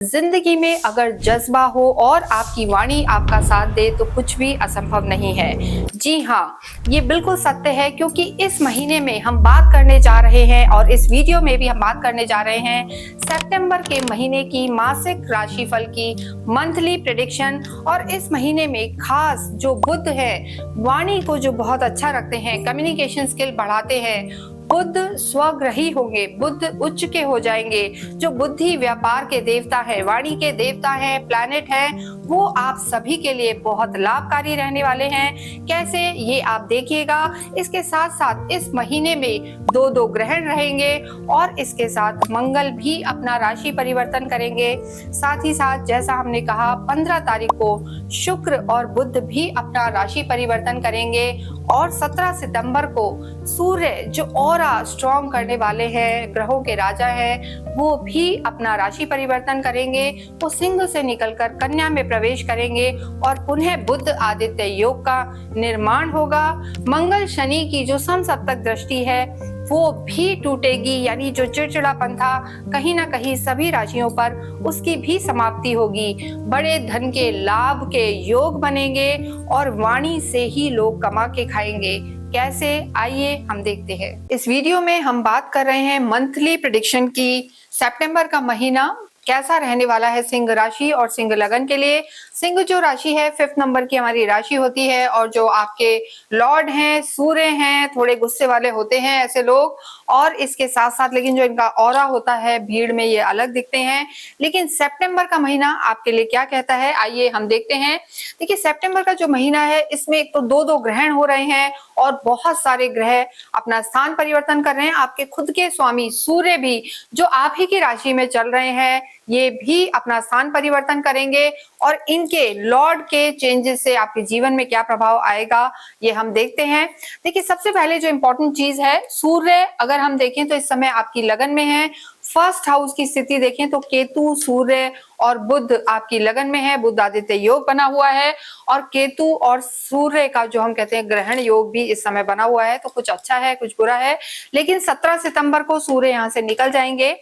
जिंदगी में अगर जज्बा हो और आपकी वाणी आपका साथ दे तो कुछ भी असंभव नहीं है। जी हाँ, ये बिल्कुल सत्य है क्योंकि इस महीने में हम बात करने जा रहे हैं और इस वीडियो में भी हम बात करने जा रहे हैं सितंबर के महीने की मासिक राशिफल की मंथली प्रेडिक्शन। और इस महीने में खास जो बुध है, वाणी को जो बहुत अच्छा रखते हैं, कम्युनिकेशन स्किल बढ़ाते हैं, बुध स्वग्रही होंगे, बुध उच्च के हो जाएंगे। जो बुद्धि व्यापार के देवता है, वाणी के देवता है, प्लैनेट है, वो आप सभी के लिए बहुत लाभकारी रहने वाले हैं। कैसे, ये आप देखिएगा। इसके साथ साथ इस महीने में दो दो ग्रहण रहेंगे और इसके साथ मंगल भी अपना राशि परिवर्तन करेंगे। साथ ही साथ जैसा हमने कहा 15 तारीख को शुक्र और बुध भी अपना राशि परिवर्तन करेंगे और 17 सितंबर को सूर्य जो ऑरा स्ट्रॉन्ग करने वाले हैं, ग्रहों के राजा हैं, वो भी अपना राशि परिवर्तन करेंगे। वो सिंह से निकलकर कन्या में प्रवेश करेंगे और पुनः बुध आदित्य योग का निर्माण होगा। मंगल शनि की जो समसप्तक दृष्टि है वो भी टूटेगी, यानी जो चिड़चिड़ापन था कहीं ना कहीं सभी राशियों पर, उसकी भी समाप्ति होगी। बड़े धन के लाभ के योग बनेंगे और वाणी से ही लोग कमा के खाएंगे। कैसे, आइए हम देखते हैं। इस वीडियो में हम बात कर रहे हैं मंथली प्रेडिक्शन की। सितंबर का महीना कैसा रहने वाला है सिंह राशि और सिंह लगन के लिए। सिंह जो राशि है 5th नंबर की हमारी राशि होती है और जो आपके लॉर्ड हैं सूर्य हैं, थोड़े गुस्से वाले होते हैं ऐसे लोग। और इसके साथ साथ लेकिन जो इनका ऑरा होता है भीड़ में ये अलग दिखते हैं। लेकिन सितंबर का महीना आपके लिए क्या कहता है, आइए हम देखते हैं। देखिए, सितंबर का जो महीना है इसमें एक तो दो दो ग्रहण हो रहे हैं और बहुत सारे ग्रह अपना स्थान परिवर्तन कर रहे हैं। आपके खुद के स्वामी सूर्य भी जो आप ही की राशि में चल रहे हैं, ये भी अपना स्थान परिवर्तन करेंगे और इनके लॉर्ड के चेंजेस से आपके जीवन में क्या प्रभाव आएगा ये हम देखते हैं। देखिए, सबसे पहले जो इंपॉर्टेंट चीज है, सूर्य अगर हम देखें तो इस समय आपकी लगन में है। फर्स्ट हाउस की स्थिति देखें तो केतु, सूर्य और बुध आपकी लगन में है। बुध आदित्य योग बना हुआ है और केतु और सूर्य का जो हम कहते हैं ग्रहण योग भी इस समय बना हुआ है। तो कुछ अच्छा है, कुछ बुरा है। लेकिन 17 सितंबर को सूर्य यहाँ से निकल जाएंगे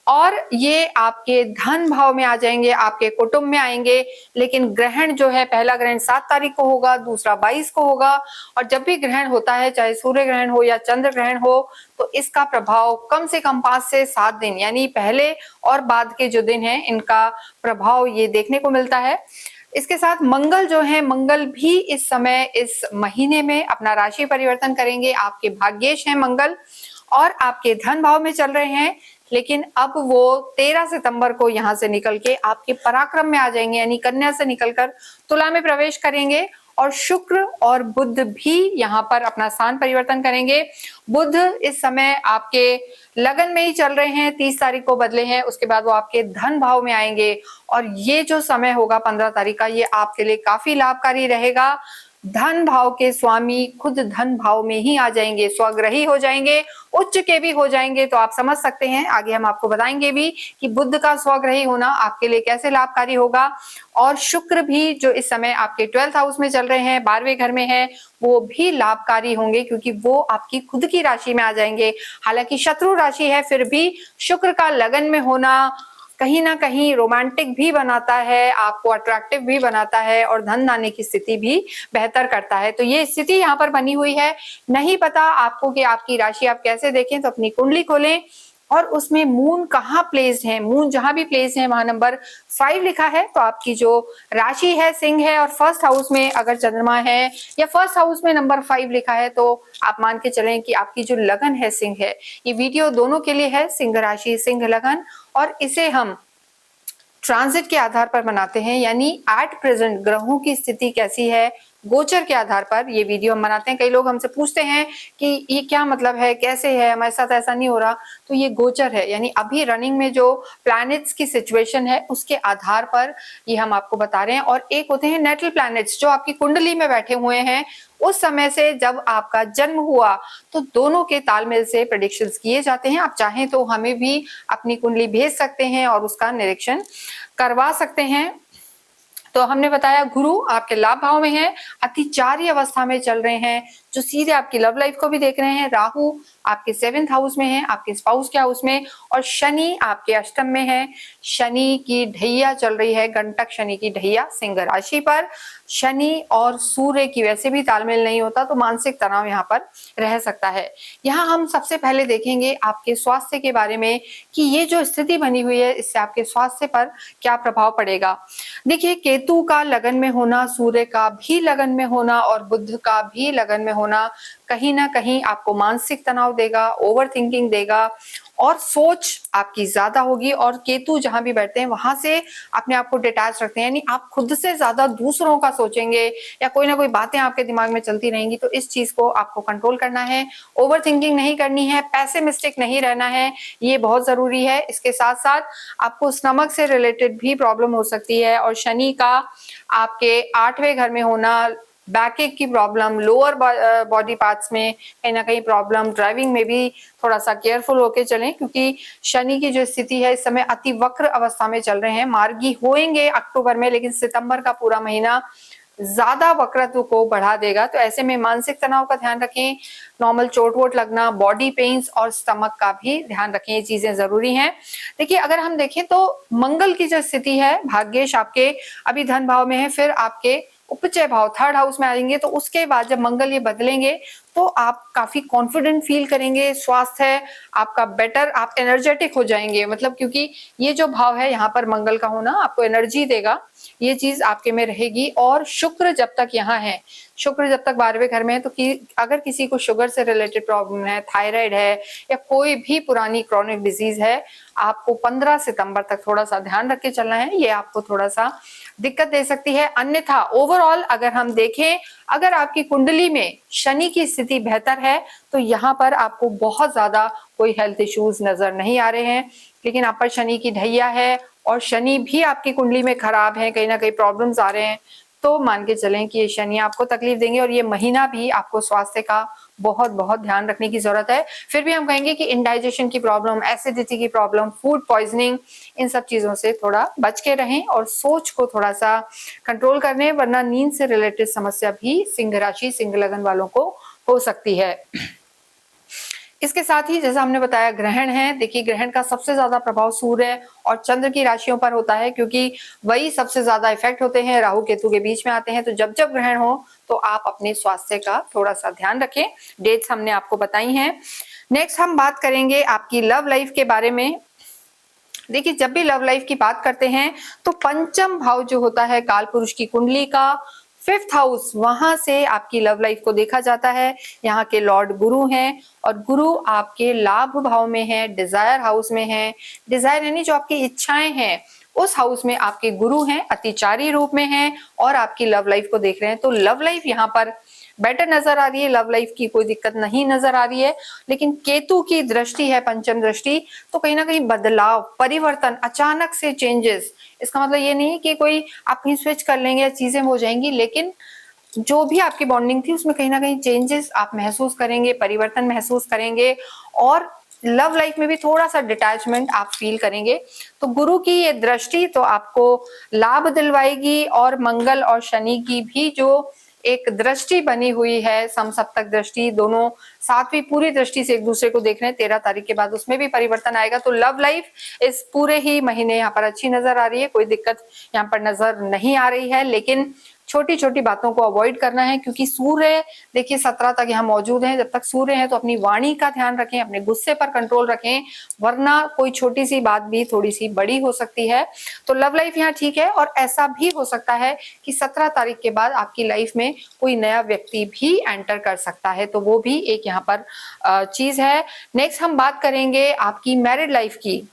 और ये आपके धन भाव में आ जाएंगे, आपके कुटुंब में आएंगे। लेकिन ग्रहण जो है, पहला ग्रहण 7 तारीख को होगा, दूसरा 22 को होगा। और जब भी ग्रहण होता है, चाहे सूर्य ग्रहण हो या चंद्र ग्रहण हो, तो इसका प्रभाव कम से कम 5 से 7 दिन, यानी पहले और बाद के जो दिन हैं, इनका प्रभाव ये देखने को मिलता है। इसके साथ मंगल जो है, मंगल भी इस समय इस महीने में अपना राशि परिवर्तन करेंगे। आपके भाग्येश हैं मंगल और आपके धन भाव में चल रहे हैं। लेकिन अब वो 13 सितंबर को यहाँ से निकल के आपके पराक्रम में आ जाएंगे, यानी कन्या से निकलकर तुला में प्रवेश करेंगे। और शुक्र और बुध भी यहाँ पर अपना स्थान परिवर्तन करेंगे। बुध इस समय आपके लगन में ही चल रहे हैं, 30 तारीख को बदले हैं, उसके बाद वो आपके धन भाव में आएंगे। और ये जो समय होगा 15 तारीख का, ये आपके लिए काफी लाभकारी रहेगा। धन भाव के स्वामी खुद धन भाव में ही आ जाएंगे, स्वग्रही हो जाएंगे, उच्च के भी हो जाएंगे। तो आप समझ सकते हैं, आगे हम आपको बताएंगे भी कि बुध का स्वग्रही होना आपके लिए कैसे लाभकारी होगा। और शुक्र भी जो इस समय आपके 12th हाउस में चल रहे हैं, 12वें घर में है, वो भी लाभकारी होंगे क्योंकि वो आपकी खुद की राशि में आ जाएंगे। हालांकि शत्रु राशि है, फिर भी शुक्र का लगन में होना कहीं ना कहीं रोमांटिक भी बनाता है, आपको अट्रैक्टिव भी बनाता है और धन आने की स्थिति भी बेहतर करता है। तो ये स्थिति यहाँ पर बनी हुई है। नहीं पता आपको कि आपकी राशि आप कैसे देखें, तो अपनी कुंडली खोलें और उसमें मून कहाँ प्लेस्ड है, मून जहां भी प्लेस्ड है वहां नंबर 5 लिखा है, तो आपकी जो राशि है सिंह है और फर्स्ट हाउस में अगर चंद्रमा है या फर्स्ट हाउस में नंबर 5 लिखा है, तो आप मान के चलें कि आपकी जो लगन है सिंह है। ये वीडियो दोनों के लिए है, सिंह राशि, सिंह लगन। और इसे हम ट्रांजिट के आधार पर बनाते हैं, यानी एट प्रेजेंट ग्रहों की स्थिति कैसी है, गोचर के आधार पर ये वीडियो हम बनाते हैं। कई लोग हमसे पूछते हैं कि ये क्या मतलब है, कैसे है, हमारे साथ ऐसा नहीं हो रहा। तो ये गोचर है, यानी अभी रनिंग में जो प्लैनेट्स की सिचुएशन है उसके आधार पर ये हम आपको बता रहे हैं। और एक होते हैं नेटल प्लैनेट्स जो आपकी कुंडली में बैठे हुए हैं, उस समय से जब आपका जन्म हुआ तो दोनों के तालमेल से प्रेडिक्शंस किए जाते हैं। आप चाहें तो हमें भी अपनी कुंडली भेज सकते हैं और उसका निरीक्षण करवा सकते हैं। तो हमने बताया गुरु आपके लाभ भाव में है, अतिचारी अवस्था में चल रहे हैं, जो सीधे आपकी लव लाइफ को भी देख रहे हैं। राहु आपके 7th हाउस में है, आपके स्पाउस के हाउस में, और शनि आपके अष्टम में है। शनि की ढैया चल रही है, गंटक शनि की ढैया सिंह राशि पर। शनि और सूर्य की वैसे भी तालमेल नहीं होता, तो मानसिक तनाव यहाँ पर रह सकता है। यहाँ हम सबसे पहले देखेंगे आपके स्वास्थ्य के बारे में कि ये जो स्थिति बनी हुई है इससे आपके स्वास्थ्य पर क्या प्रभाव पड़ेगा। देखिए, केतु का लगन में होना, सूर्य का भी लगन में होना और बुध का भी लगन में होना कहीं ना कहीं आपको मानसिक तनाव देगा, ओवर थिंकिंग देगा और सोच आपकी ज्यादा होगी। और केतु जहां भी बैठते हैं वहां से अपने आप को डिटैच रखते हैं, यानी आप खुद से ज्यादा दूसरों का सोचेंगे या कोई ना कोई बातें आपके दिमाग में चलती रहेंगी। तो इस चीज को आपको कंट्रोल करना है, ओवर थिंकिंग नहीं करनी है, पैसिमिस्टिक नहीं रहना है, ये बहुत जरूरी है। इसके साथ साथ आपको स्टमक से रिलेटेड भी प्रॉब्लम हो सकती है। और शनि का आपके 8वें घर में होना, बैकएक की प्रॉब्लम, लोअर बॉडी पार्ट्स में कहीं ना कहीं प्रॉब्लम, ड्राइविंग में भी थोड़ा सा केयरफुल होके चलें, क्योंकि शनि की जो स्थिति है इस समय अति वक्र अवस्था में चल रहे हैं। मार्गी होंगे अक्टूबर में, लेकिन सितंबर का पूरा महीना ज्यादा वक्रत्व को बढ़ा देगा। तो ऐसे में मानसिक तनाव का ध्यान रखें, नॉर्मल चोट वोट लगना, बॉडी पेन्स और स्टमक का भी ध्यान रखें, ये चीजें जरूरी हैं। देखिए, अगर हम देखें तो मंगल की जो स्थिति है, भाग्येश आपके अभी धन भाव में है, फिर आपके उपचय भाव 3rd हाउस में आएंगे। तो उसके बाद जब मंगल ये बदलेंगे तो आप काफी कॉन्फिडेंट फील करेंगे, स्वास्थ्य आपका बेटर, आप एनर्जेटिक हो जाएंगे। मतलब क्योंकि ये जो भाव है यहाँ पर मंगल का होना आपको एनर्जी देगा, ये चीज आपके में रहेगी। और शुक्र जब तक यहाँ है, शुक्र जब तक 12वें घर में है, तो अगर किसी को शुगर से रिलेटेड प्रॉब्लम है, थायराइड है या कोई भी पुरानी क्रॉनिक डिजीज है, आपको 15 सितंबर तक थोड़ा सा ध्यान रख के चलना है, ये आपको थोड़ा सा दिक्कत दे सकती है। अन्यथा ओवरऑल अगर हम देखें, अगर आपकी कुंडली में शनि की स्थिति बेहतर है तो यहाँ पर आपको बहुत ज्यादा कोई हेल्थ इश्यूज नजर नहीं आ रहे हैं। लेकिन आप पर शनि की ढैया है और शनि भी आपकी कुंडली में खराब है, कहीं ना कहीं प्रॉब्लम्स आ रहे हैं, तो मान के चलें कि ये शनि आपको तकलीफ देंगे। और ये महीना भी आपको स्वास्थ्य का बहुत बहुत ध्यान रखने की जरूरत है। फिर भी हम कहेंगे कि इंडाइजेशन की प्रॉब्लम, एसिडिटी की प्रॉब्लम, फूड पॉइजनिंग, इन सब चीजों से थोड़ा बच के रहें और सोच को थोड़ा सा कंट्रोल करने, वरना नींद से रिलेटेड समस्या भी सिंह राशि, सिंह लगन वालों को हो सकती है। इसके साथ ही जैसा हमने बताया ग्रहण है। देखिए, ग्रहण का सबसे ज्यादा प्रभाव सूर्य और चंद्र की राशियों पर होता है, क्योंकि वही सबसे ज्यादा इफेक्ट होते हैं, राहु केतु के बीच में आते हैं। तो जब जब ग्रहण हो तो आप अपने स्वास्थ्य का थोड़ा सा ध्यान रखें। डेट्स हमने आपको बताई हैं। नेक्स्ट हम बात करेंगे आपकी लव लाइफ के बारे में। देखिए, जब भी लव लाइफ की बात करते हैं तो पंचम भाव जो होता है काल पुरुष की कुंडली का 5th हाउस, वहां से आपकी लव लाइफ को देखा जाता है। यहाँ के लॉर्ड गुरु हैं और गुरु आपके लाभ भाव में है, डिजायर हाउस में है। डिजायर यानी जो आपकी इच्छाएं हैं, उस हाउस में आपके गुरु हैं, अतिचारी रूप में हैं और आपकी लव लाइफ को देख रहे हैं। तो लव लाइफ यहाँ पर बेटर नजर आ रही है, लव लाइफ की कोई दिक्कत नहीं नजर आ रही है। लेकिन केतु की दृष्टि है, पंचम दृष्टि, तो कहीं ना कहीं बदलाव, परिवर्तन, अचानक से चेंजेस। इसका मतलब ये नहीं है कि कोई आप कहीं स्विच कर लेंगे या चीजें हो जाएंगी, लेकिन जो भी आपकी बॉन्डिंग थी उसमें कहीं ना कहीं चेंजेस आप महसूस करेंगे, परिवर्तन महसूस करेंगे और लव लाइफ में भी थोड़ा सा डिटैचमेंट आप फील करेंगे। तो गुरु की ये दृष्टि तो आपको लाभ दिलवाएगी। और मंगल और शनि की भी जो एक दृष्टि बनी हुई है, समसप्तक दृष्टि, दोनों सातवीं पूरी दृष्टि से एक दूसरे को देख रहे हैं, 13 तारीख के बाद उसमें भी परिवर्तन आएगा। तो लव लाइफ इस पूरे ही महीने यहाँ पर अच्छी नजर आ रही है, कोई दिक्कत यहाँ पर नजर नहीं आ रही है। लेकिन छोटी छोटी बातों को अवॉइड करना है, क्योंकि सूर्य देखिए 17 तक यहाँ मौजूद है। जब तक सूर्य है तो अपनी वाणी का ध्यान रखें, अपने गुस्से पर कंट्रोल रखें, वरना कोई छोटी सी बात भी थोड़ी सी बड़ी हो सकती है। तो लव लाइफ यहाँ ठीक है। और ऐसा भी हो सकता है कि 17 तारीख के बाद आपकी लाइफ में कोई नया व्यक्ति भी एंटर कर सकता है, तो वो भी एक यहाँ पर चीज है। नेक्स्ट हम बात करेंगे आपकी मैरिड लाइफ की।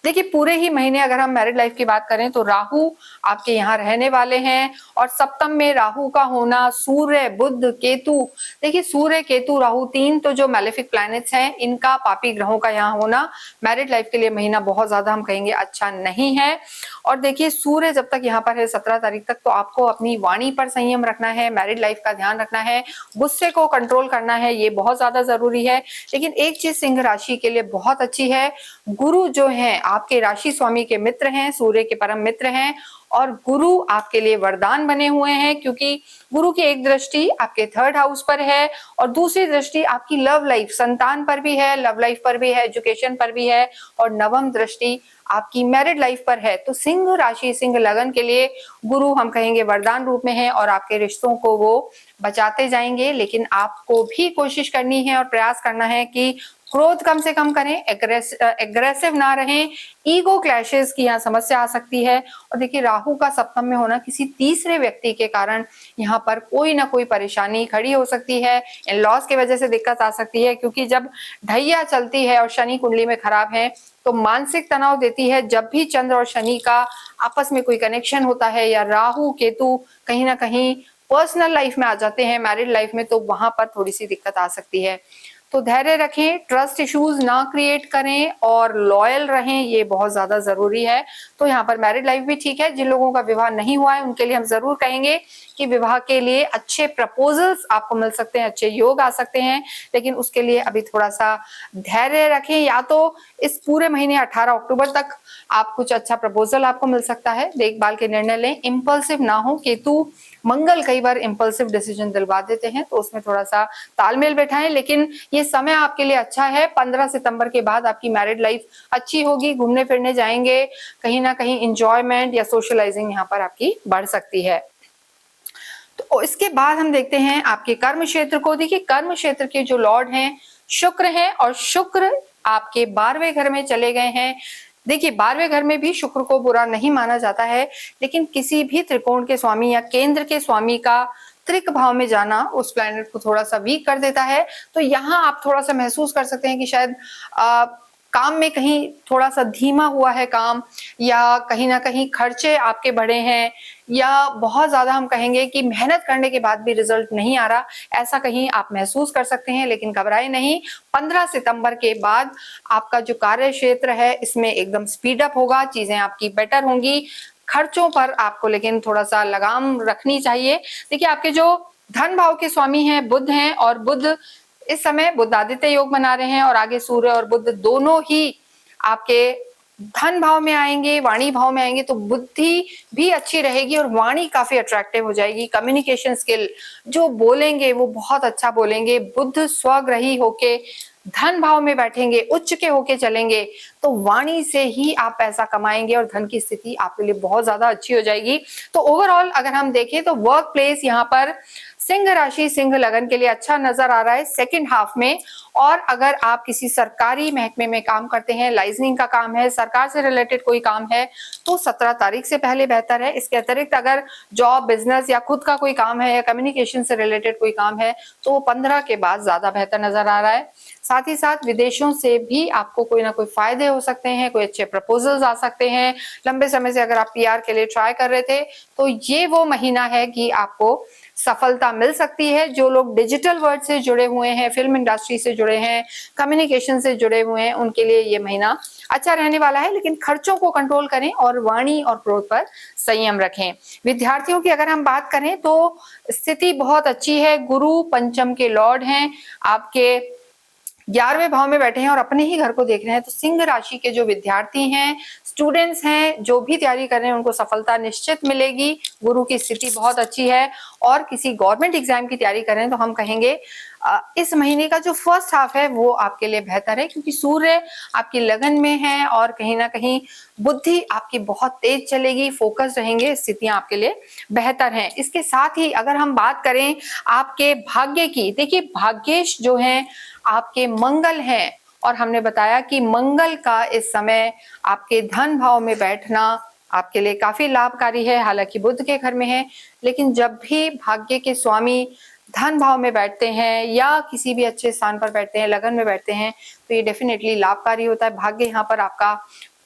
देखिए, पूरे ही महीने अगर हम मैरिड लाइफ की बात करें तो राहु आपके यहाँ रहने वाले हैं और सप्तम में राहु का होना, सूर्य, बुध, केतु। देखिए, सूर्य, केतु, राहु, 3 तो जो मैलेफिक प्लैनेट्स हैं, इनका, पापी ग्रहों का यहाँ होना मैरिड लाइफ के लिए महीना बहुत ज्यादा हम कहेंगे अच्छा नहीं है। और देखिए, सूर्य जब तक यहाँ पर है 17 तारीख तक, तो आपको अपनी वाणी पर संयम रखना है, मैरिड लाइफ का ध्यान रखना है, गुस्से को कंट्रोल करना है, ये बहुत ज्यादा जरूरी है। लेकिन एक चीज सिंह राशि के लिए बहुत अच्छी है, गुरु जो है आपके राशि स्वामी के मित्र हैं, सूर्य के परम मित्र हैं और गुरु आपके लिए वरदान बने हुए हैं, क्योंकि गुरु की एक दृष्टि आपके 3rd हाउस पर है और दूसरी दृष्टि आपकी लव लाइफ, संतान पर भी है, लव लाइफ पर भी है, एजुकेशन पर भी है, और नवम दृष्टि आपकी मैरिड लाइफ पर है। तो सिंह राशि, सिंह लगन के लिए गुरु हम कहेंगे वरदान रूप में है और आपके रिश्तों को वो बचाते जाएंगे। लेकिन आपको भी कोशिश करनी है और प्रयास करना है कि क्रोध कम से कम करें, एग्रेसिव ना रहें, ईगो क्लैशेस की यहाँ समस्या आ सकती है। और देखिए, राहु का सप्तम में होना किसी तीसरे व्यक्ति के कारण यहाँ पर कोई ना कोई परेशानी खड़ी हो सकती है, इन लॉस की वजह से दिक्कत आ सकती है, क्योंकि जब ढैया चलती है और शनि कुंडली में खराब है तो मानसिक तनाव देती है। जब भी चंद्र और शनि का आपस में कोई कनेक्शन होता है या राहु केतु कहीं ना कहीं पर्सनल लाइफ में आ जाते हैं, मैरिड लाइफ में, तो वहां पर थोड़ी सी दिक्कत आ सकती है। तो धैर्य रखें, ट्रस्ट इश्यूज ना क्रिएट करें और लॉयल रहें, ये बहुत ज्यादा जरूरी है। तो यहाँ पर मैरिड लाइफ भी ठीक है। जिन लोगों का विवाह नहीं हुआ है उनके लिए हम जरूर कहेंगे कि विवाह के लिए अच्छे प्रपोजल्स आपको मिल सकते हैं, अच्छे योग आ सकते हैं, लेकिन उसके लिए अभी थोड़ा सा धैर्य रखें। या तो इस पूरे महीने 18 अक्टूबर तक आप कुछ अच्छा प्रपोजल आपको मिल सकता है, देखभाल के निर्णय लें, इम्पल्सिव ना हो। केतु मंगल कई बार इम्पल्सिव डिसीजन दिलवा देते हैं, तो उसमें थोड़ा सा तालमेल बैठाएं। लेकिन ये समय आपके लिए अच्छा है। 15 सितंबर के बाद आपकी मैरिड लाइफ अच्छी होगी, घूमने फिरने जाएंगे, कहीं ना कहीं इंजॉयमेंट या सोशलाइजिंग यहाँ पर आपकी बढ़ सकती है। तो इसके बाद हम देखते हैं आपके कर्म क्षेत्र को। देखिए, कर्म क्षेत्र के जो लॉर्ड हैं शुक्र हैं और शुक्र आपके 12वें घर में चले गए हैं। देखिए, 12वें घर में भी शुक्र को बुरा नहीं माना जाता है, लेकिन किसी भी त्रिकोण के स्वामी या केंद्र के स्वामी का त्रिक भाव में जाना उस प्लैनेट को थोड़ा सा वीक कर देता है। तो यहाँ आप थोड़ा सा महसूस कर सकते हैं कि शायद काम में कहीं थोड़ा सा धीमा हुआ है काम, या कहीं ना कहीं खर्चे आपके बढ़े हैं, या बहुत ज्यादा हम कहेंगे कि मेहनत करने के बाद भी रिजल्ट नहीं आ रहा, ऐसा कहीं आप महसूस कर सकते हैं। लेकिन घबराए नहीं, 15 सितंबर के बाद आपका जो कार्य क्षेत्र है इसमें एकदम स्पीड अप होगा, चीजें आपकी बेटर होंगी। खर्चों पर आपको लेकिन थोड़ा सा लगाम रखनी चाहिए। देखिए, आपके जो धन भाव के स्वामी हैं बुध हैं, और बुध इस समय बुधादित्य योग बना रहे हैं, और आगे सूर्य और बुध दोनों ही आपके धन भाव में आएंगे, वाणी भाव में आएंगे, तो बुद्धि भी अच्छी रहेगी और वाणी काफी अट्रैक्टिव हो जाएगी। कम्युनिकेशन स्किल, जो बोलेंगे वो बहुत अच्छा बोलेंगे। बुध स्वग्रही होके धन भाव में बैठेंगे, उच्च के होके चलेंगे, तो वाणी से ही आप पैसा कमाएंगे और धन की स्थिति आपके लिए बहुत ज्यादा अच्छी हो जाएगी। तो ओवरऑल अगर हम देखें तो वर्क प्लेस यहाँ पर सिंह राशि, सिंह लगन के लिए अच्छा नजर आ रहा है सेकंड हाफ में। और अगर आप किसी सरकारी महकमे में काम करते हैं, लाइजनिंग का काम है, सरकार से रिलेटेड कोई काम है, तो 17 तारीख से पहले बेहतर है। इसके अतिरिक्त अगर जॉब, बिजनेस या खुद का कोई काम है या कम्युनिकेशन से रिलेटेड कोई काम है, तो वो 15 के बाद ज्यादा बेहतर नजर आ रहा है। साथ ही साथ विदेशों से भी आपको कोई ना कोई फायदे हो सकते हैं, कोई अच्छे प्रपोजल्स आ सकते हैं। लंबे समय से अगर आप पीआर के लिए ट्राई कर रहे थे, तो ये वो महीना है कि आपको सफलता मिल सकती है। जो लोग डिजिटल वर्ल्ड से जुड़े हुए हैं, फिल्म इंडस्ट्री से जुड़े हैं, कम्युनिकेशन से जुड़े हुए हैं, उनके लिए ये महीना अच्छा रहने वाला है। लेकिन खर्चों को कंट्रोल करें और वाणी और क्रोध पर संयम रखें। विद्यार्थियों की अगर हम बात करें तो स्थिति बहुत अच्छी है। गुरु पंचम के लॉर्ड हैं, आपके 11वें भाव में बैठे हैं और अपने ही घर को देख रहे हैं। तो सिंह राशि के जो विद्यार्थी हैं, स्टूडेंट्स हैं, जो भी तैयारी कर रहे हैं, उनको सफलता निश्चित मिलेगी। गुरु की स्थिति बहुत अच्छी है। और किसी गवर्नमेंट एग्जाम की तैयारी कर रहे हैं तो हम कहेंगे इस महीने का जो फर्स्ट हाफ है वो आपके लिए बेहतर है, क्योंकि सूर्य आपकी लगन में है और कहीं ना कहीं बुद्धि आपकी बहुत तेज चलेगी, फोकस रहेंगे, स्थितियां आपके लिए बेहतर हैं। इसके साथ ही अगर हम बात करें आपके भाग्य की, देखिए भाग्येश जो हैं आपके मंगल हैं, और हमने बताया कि मंगल का इस समय आपके धन भाव में बैठना आपके लिए काफी लाभकारी है। हालांकि बुध के घर में है, लेकिन जब भी भाग्य के स्वामी धन भाव में बैठते हैं या किसी भी अच्छे स्थान पर बैठते हैं, लगन में बैठते हैं, तो ये डेफिनेटली लाभकारी होता है। भाग्य यहाँ पर आपका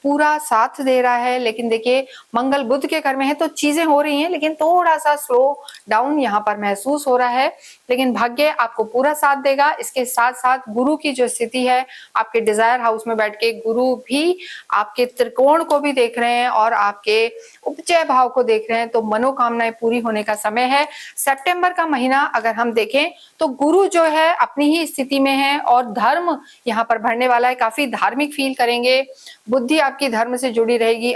पूरा साथ दे रहा है। लेकिन देखिए, मंगल बुध के घर में है तो चीजें हो रही हैं, लेकिन थोड़ा सा स्लो डाउन यहाँ पर महसूस हो रहा है, लेकिन भाग्य आपको पूरा साथ देगा। इसके साथ साथ गुरु की जो स्थिति है, आपके डिजायर हाउस में बैठ के गुरु भी आपके त्रिकोण को भी देख रहे हैं और आपके उपचय भाव को देख रहे हैं, तो मनोकामनाएं पूरी होने का समय है। सितंबर का महीना अगर हम देखें तो गुरु जो है अपनी ही स्थिति में है और धर्म यहाँ पर बढ़ने वाला है, काफी धार्मिक फील करेंगे। बुद्धि आपकी धर्म से जुड़ी रहेगी,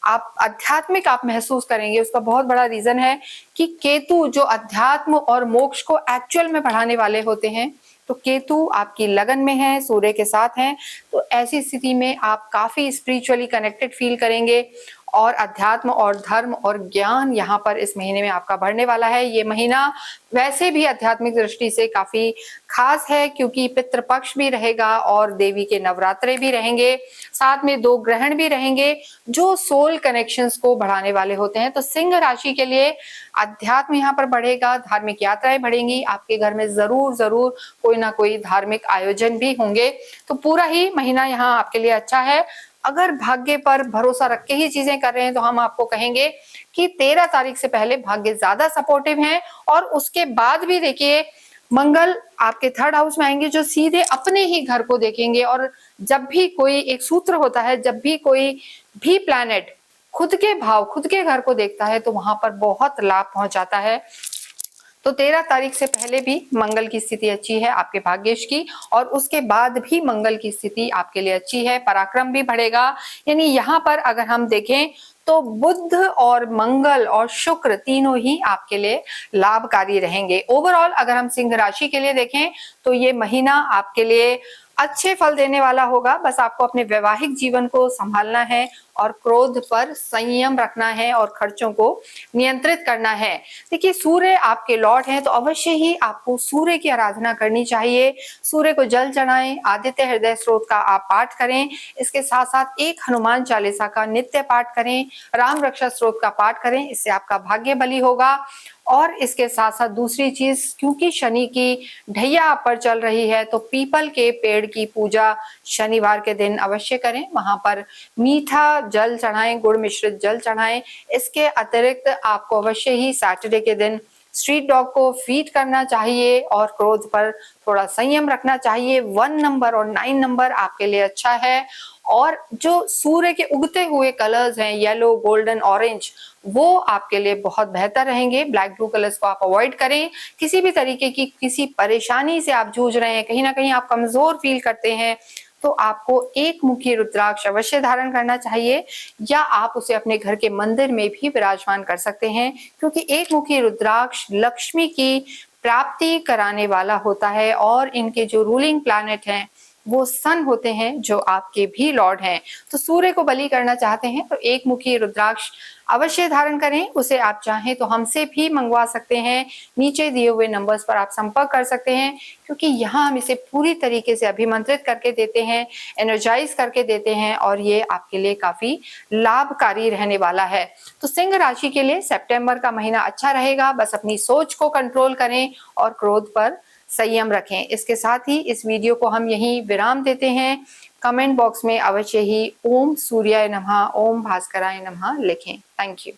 आध्यात्मिक आप महसूस करेंगे। उसका बहुत बड़ा रीजन है कि केतु जो अध्यात्म और मोक्ष को एक्चुअल में बढ़ाने वाले होते हैं, तो केतु आपकी लगन में है, सूर्य के साथ हैं, तो ऐसी स्थिति में आप काफी स्पिरिचुअली कनेक्टेड फील करेंगे और अध्यात्म और धर्म और ज्ञान यहाँ पर इस महीने में आपका बढ़ने वाला है। ये महीना वैसे भी आध्यात्मिक दृष्टि से काफी खास है क्योंकि पितृपक्ष भी रहेगा और देवी के नवरात्रे भी रहेंगे, साथ में 2 ग्रहण भी रहेंगे जो सोल कनेक्शंस को बढ़ाने वाले होते हैं। तो सिंह राशि के लिए अध्यात्म यहाँ पर बढ़ेगा, धार्मिक यात्राएं बढ़ेंगी, आपके घर में जरूर कोई ना कोई धार्मिक आयोजन भी होंगे। तो पूरा ही महीना यहाँ आपके लिए अच्छा है। अगर भाग्य पर भरोसा रख के ही चीजें कर रहे हैं तो हम आपको कहेंगे कि 13 तारीख से पहले भाग्य ज्यादा सपोर्टिव है और उसके बाद भी देखिए मंगल आपके 3rd हाउस में आएंगे जो सीधे अपने ही घर को देखेंगे। और जब भी कोई एक सूत्र होता है, जब भी कोई भी प्लैनेट खुद के भाव खुद के घर को देखता है तो वहां पर बहुत लाभ पहुंचाता है। तो 13 तारीख से पहले भी मंगल की स्थिति अच्छी है आपके भाग्येश की, और उसके बाद भी मंगल की स्थिति आपके लिए अच्छी है, पराक्रम भी बढ़ेगा। यानी यहाँ पर अगर हम देखें तो बुध और मंगल और शुक्र तीनों ही आपके लिए लाभकारी रहेंगे। ओवरऑल अगर हम सिंह राशि के लिए देखें तो ये महीना आपके लिए अच्छे फल देने वाला होगा। बस आपको अपने वैवाहिक जीवन को संभालना है और क्रोध पर संयम रखना है और खर्चों को नियंत्रित करना है। देखिए सूर्य आपके लॉर्ड हैं तो अवश्य ही आपको सूर्य की आराधना करनी चाहिए। सूर्य को जल चढ़ाएं, आदित्य हृदय स्त्रोत का आप पाठ करें, इसके साथ साथ एक हनुमान चालीसा का नित्य पाठ करें, राम रक्षा स्त्रोत का पाठ करें, इससे आपका भाग्य बली होगा। और इसके साथ साथ दूसरी चीज, क्योंकि शनि की ढैया आप पर चल रही है तो पीपल के पेड़ की पूजा शनिवार के दिन अवश्य करें, वहां पर मीठा जल चढ़ाएं, गुड़ मिश्रित जल चढ़ाएं। इसके अतिरिक्त आपको अवश्य ही सैटरडे के दिन स्ट्रीट डॉग को फीड करना चाहिए और क्रोध पर थोड़ा संयम रखना चाहिए। 1 नंबर और 9 नंबर आपके लिए अच्छा है। और जो सूर्य के उगते हुए कलर्स हैं येलो, गोल्डन, ऑरेंज, वो आपके लिए बहुत बेहतर रहेंगे। ब्लैक ब्लू कलर्स को आप अवॉइड करें। किसी भी तरीके की किसी परेशानी से आप जूझ रहे हैं, कहीं ना कहीं आप कमजोर फील करते हैं, तो आपको एक मुखी रुद्राक्ष अवश्य धारण करना चाहिए, या आप उसे अपने घर के मंदिर में भी विराजमान कर सकते हैं, क्योंकि एक मुखी रुद्राक्ष लक्ष्मी की प्राप्ति कराने वाला होता है। और इनके जो रूलिंग प्लैनेट हैं वो सन होते हैं जो आपके भी लॉर्ड हैं। तो सूर्य को बलि करना चाहते हैं तो एक मुखी रुद्राक्ष अवश्य धारण करें। उसे आप चाहें तो हमसे भी मंगवा सकते हैं, नीचे दिए हुए नंबर्स पर आप संपर्क कर सकते हैं, क्योंकि यहाँ हम इसे पूरी तरीके से अभिमंत्रित करके देते हैं, एनर्जाइज करके देते हैं, और ये आपके लिए काफी लाभकारी रहने वाला है। तो सिंह राशि के लिए सितंबर का महीना अच्छा रहेगा। बस अपनी सोच को कंट्रोल करें और क्रोध पर संयम रखें। इसके साथ ही इस वीडियो को हम यहीं विराम देते हैं। कमेंट बॉक्स में अवश्य ही ओम सूर्याय नमः, ओम भास्कराय नमः लिखें। Thank you.